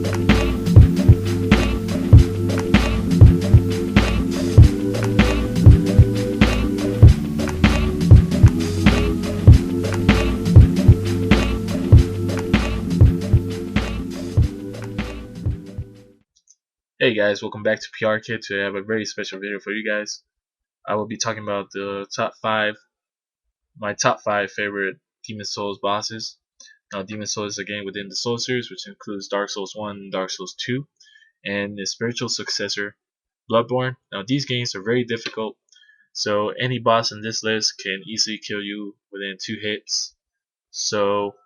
Hey guys, welcome back to PR Kid. Today I have a very special video for you guys. I will be talking about my top 5 favorite Demon Souls bosses. Now Demon Souls is a game within the Soul series, which includes Dark Souls 1 and Dark Souls 2, and its spiritual successor, Bloodborne. Now these games are very difficult, so any boss in this list can easily kill you within 2 hits. So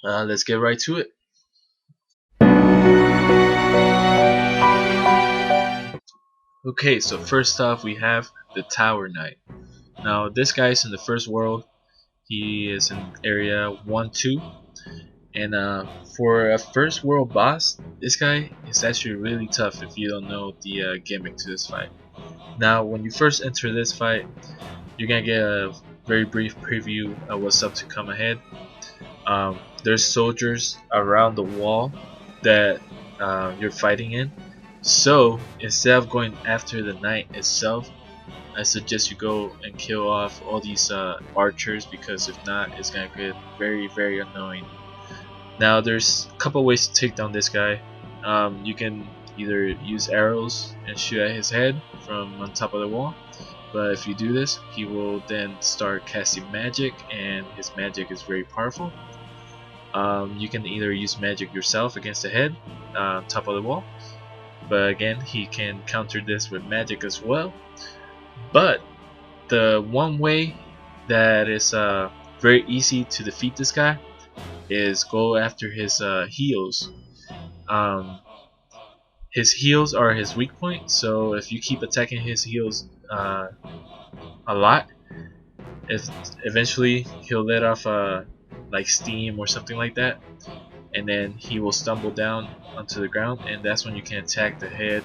let's get right to it. Okay, so first off we have the Tower Knight. Now this guy is in the first world. He is in area 1-2, and for a first world boss, this guy is actually really tough if you don't know the gimmick to this fight. Now when you first enter this fight, you're gonna get a very brief preview of what's up to come ahead. There's soldiers around the wall that you're fighting in, so instead of going after the knight itself, I suggest you go and kill off all these archers, because if not, it's gonna get very annoying. Now there's a couple ways to take down this guy. You can either use arrows and shoot at his head from on top of the wall, but if you do this, he will then start casting magic, and his magic is very powerful. You can either use magic yourself against the head on top of the wall, but again, he can counter this with magic as well. But the one way that is very easy to defeat this guy is go after his heals. His heals are his weak point, so if you keep attacking his heals a lot, eventually he'll let off like steam or something like that, and then he will stumble down onto the ground, and that's when you can attack the head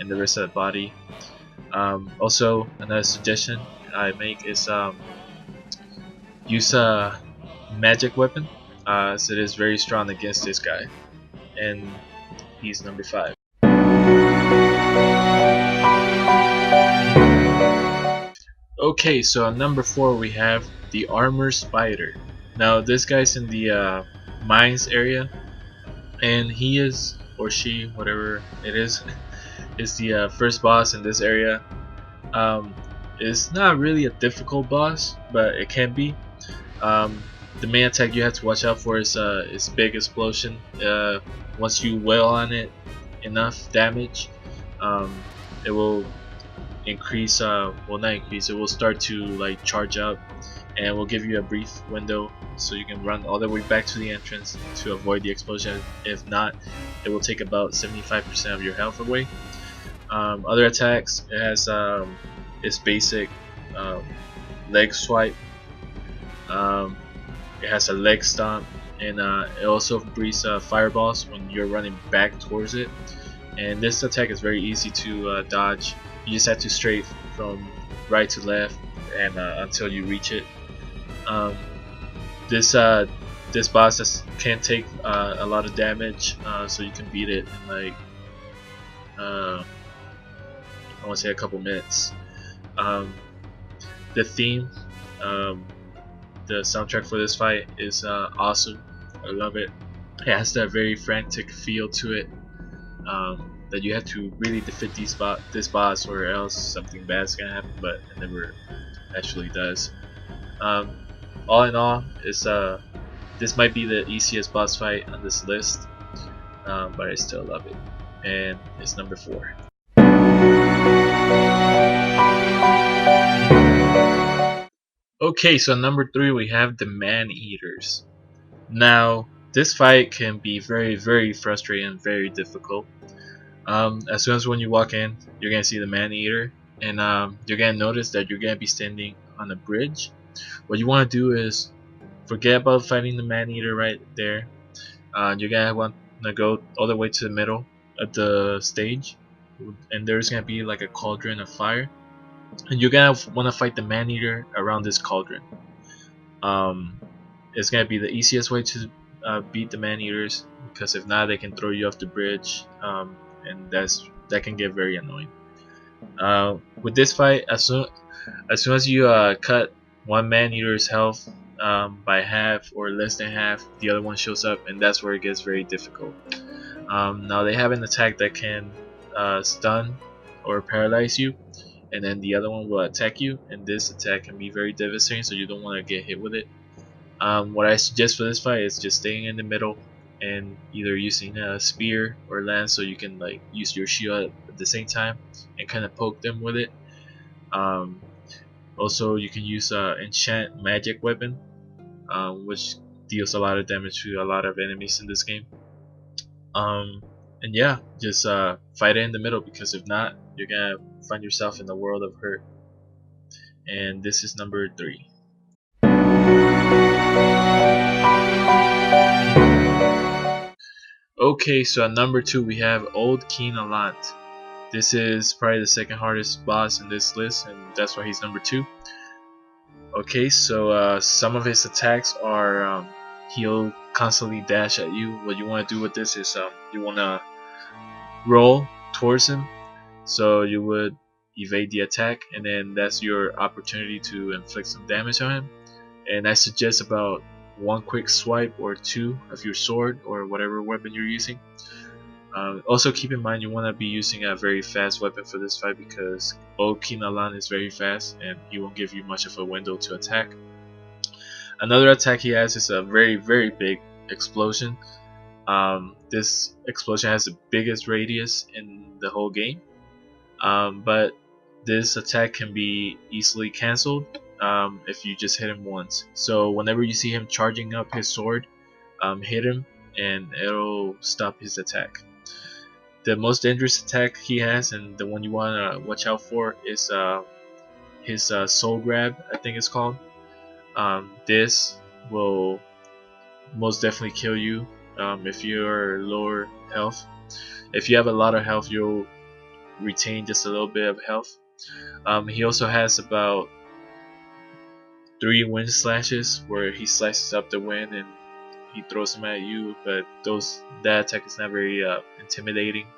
and the rest of the body. Also, another suggestion I make is use a magic weapon, as it is very strong against this guy, and he's number 5. Okay, so on number 4 we have the Armor Spider. Now this guy's in the mines area, and he is, or she, whatever it is the first boss in this area. It's not really a difficult boss, but it can be. The main attack you have to watch out for is big explosion. Once you wail on it enough damage, it will increase. Well, not increase. It will start to like charge up, and will give you a brief window so you can run all the way back to the entrance to avoid the explosion. If not, it will take about 75% of your health away. Other attacks, it has its basic leg swipe. It has a leg stomp, and it also breathes fireballs when you're running back towards it. And this attack is very easy to dodge. You just have to strafe from right to left, and until you reach it. This boss can take a lot of damage, so you can beat it in like I want to say a couple minutes. The theme, the soundtrack for this fight is awesome. I love it. It has that very frantic feel to it, that you have to really defeat this boss, or else something bad's gonna happen, but it never actually does. All in all, this might be the easiest boss fight on this list, but I still love it, and it's number 4. Okay, so number 3 we have the Maneaters. Now this fight can be very frustrating and very difficult. As soon as when you walk in, you're gonna see the Maneater, and you're gonna notice that you're gonna be standing on a bridge. What you want to do is forget about fighting the Maneater right there. You're gonna want to go all the way to the middle of the stage, and there's gonna be like a cauldron of fire, and you're gonna want to fight the Maneater around this cauldron. It's gonna be the easiest way to beat the Maneaters, because if not, they can throw you off the bridge, and that can get very annoying. With this fight, as soon as you cut one Maneater's health by half or less than half, the other one shows up, and that's where it gets very difficult. Now they have an attack that can stun or paralyze you, and then the other one will attack you, and this attack can be very devastating, so you don't want to get hit with it. What I suggest for this fight is just staying in the middle and either using a spear or lance, so you can like use your shield at the same time and kind of poke them with it. Um, Also, you can use enchant magic weapon, which deals a lot of damage to a lot of enemies in this game. Um, and yeah, just fight it in the middle, because if not, you're gonna find yourself in a world of hurt. And this is number 3. Okay, so at number 2 we have Old King Alant. This is probably the second hardest boss in this list, and that's why he's number 2. Okay, so some of his attacks are he'll constantly dash at you. What you want to do with this is you want to roll towards him, so you would evade the attack, and then that's your opportunity to inflict some damage on him. And I suggest about one quick swipe or two of your sword or whatever weapon you're using. Also keep in mind you want to be using a very fast weapon for this fight, because Old King Alan is very fast and he won't give you much of a window to attack. Another attack he has is a very big explosion. This explosion has the biggest radius in the whole game, but this attack can be easily cancelled if you just hit him once. So whenever you see him charging up his sword, hit him and it'll stop his attack. The most dangerous attack he has, and the one you want to watch out for, is his soul grab, I think it's called. This will most definitely kill you if you're lower health. If you have a lot of health, you'll retain just a little bit of health. He also has about 3 wind slashes where he slices up the wind and he throws them at you, but that attack is not very intimidating.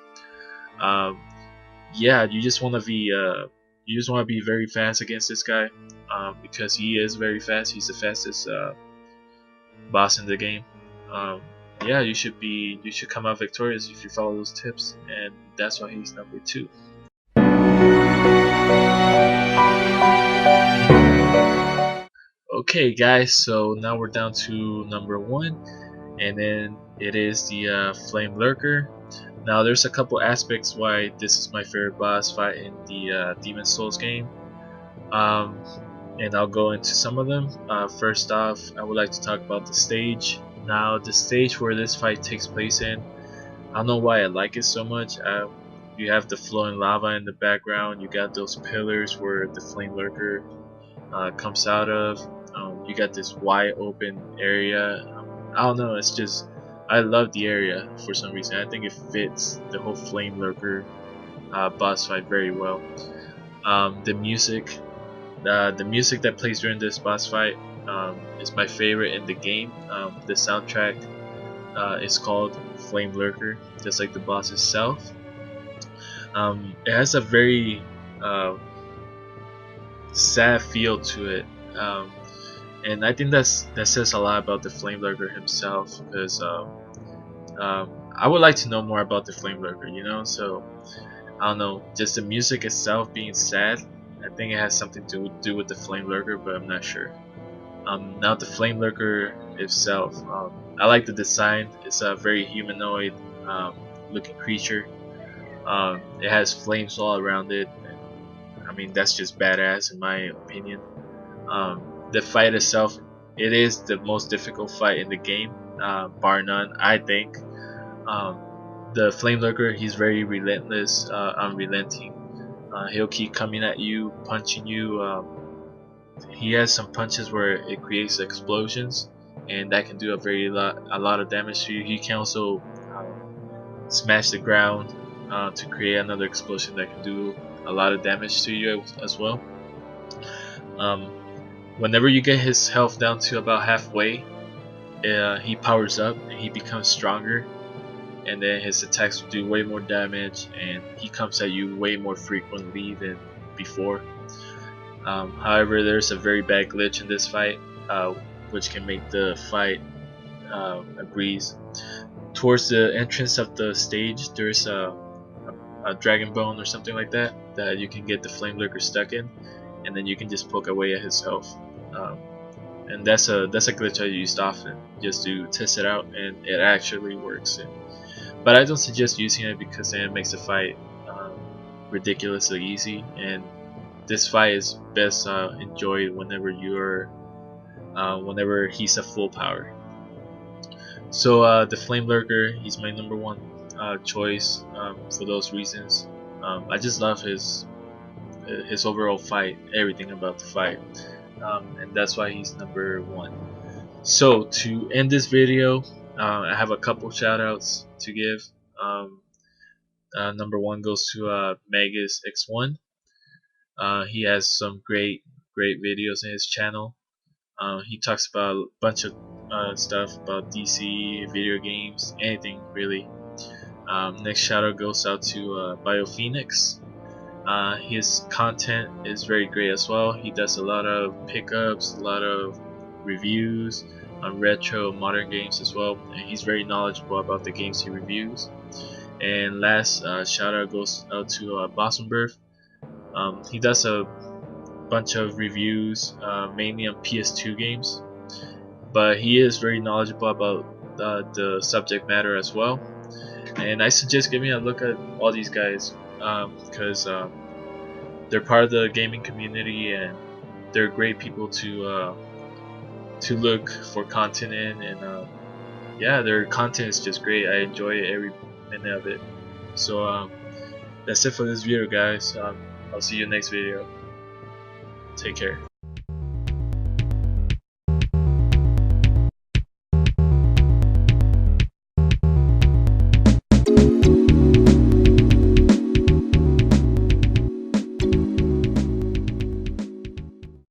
Yeah, you just want to be very fast against this guy, because he is very fast. He's the fastest boss in the game. Yeah, you should come out victorious if you follow those tips, and that's why he's number 2. Okay guys, so now we're down to number 1, and then it is the Flame Lurker. Now there's a couple aspects why this is my favorite boss fight in the Demon Souls game, and I'll go into some of them. First off, I would like to talk about the stage. Now the stage where this fight takes place in, I don't know why I like it so much. You have the flowing lava in the background, you got those pillars where the Flame Lurker comes out of, you got this wide open area. I don't know, it's just, I love the area for some reason. I think it fits the whole Flame Lurker boss fight very well. The music that plays during this boss fight is my favorite in the game. The soundtrack is called Flame Lurker, just like the boss itself. It has a very sad feel to it, and I think that says a lot about the Flame Lurker himself, because I would like to know more about the Flame Lurker, you know. So I don't know, just the music itself being sad, I think it has something to do with the Flame Lurker, but I'm not sure. Now the Flame Lurker itself, I like the design. It's a very humanoid looking creature. It has flames all around it. I mean, that's just badass in my opinion. The fight itself, it is the most difficult fight in the game, bar none, I think. The Flame Lurker, he's very relentless, unrelenting. He'll keep coming at you, punching you. He has some punches where it creates explosions, and that can do a lot of damage to you. He can also smash the ground to create another explosion that can do a lot of damage to you as well. Whenever you get his health down to about halfway, he powers up and he becomes stronger, and then his attacks do way more damage, and he comes at you way more frequently than before. However, there's a very bad glitch in this fight, which can make the fight a breeze. Towards the entrance of the stage, there's a dragon bone or something like that that you can get the flame lurker stuck in, and then you can just poke away at his health. Um, and that's a glitch I used often just to test it out, and it actually works. But I don't suggest using it because then it makes the fight ridiculously easy, and this fight is best enjoyed whenever whenever he's at full power. So the Flame Lurker, he's my number one choice for those reasons. I just love his overall fight, everything about the fight, and that's why he's number one. So to end this video, I have a couple shoutouts to give. Number one goes to Magus X1. He has some great videos in his channel. He talks about a bunch of stuff about DC, video games, anything really. Next shout out goes out to BioPheonix. His content is very great as well. He does a lot of pickups, a lot of reviews on retro modern games as well, and he's very knowledgeable about the games he reviews. And last shout out goes out to BawesomeBurf. He does a bunch of reviews, mainly on PS2 games, but he is very knowledgeable about the subject matter as well. And I suggest giving a look at all these guys because they're part of the gaming community, and they're great people to look for content in, and yeah, their content is just great. I enjoy every minute of it. So that's it for this video, guys. I'll see you next video. Take care.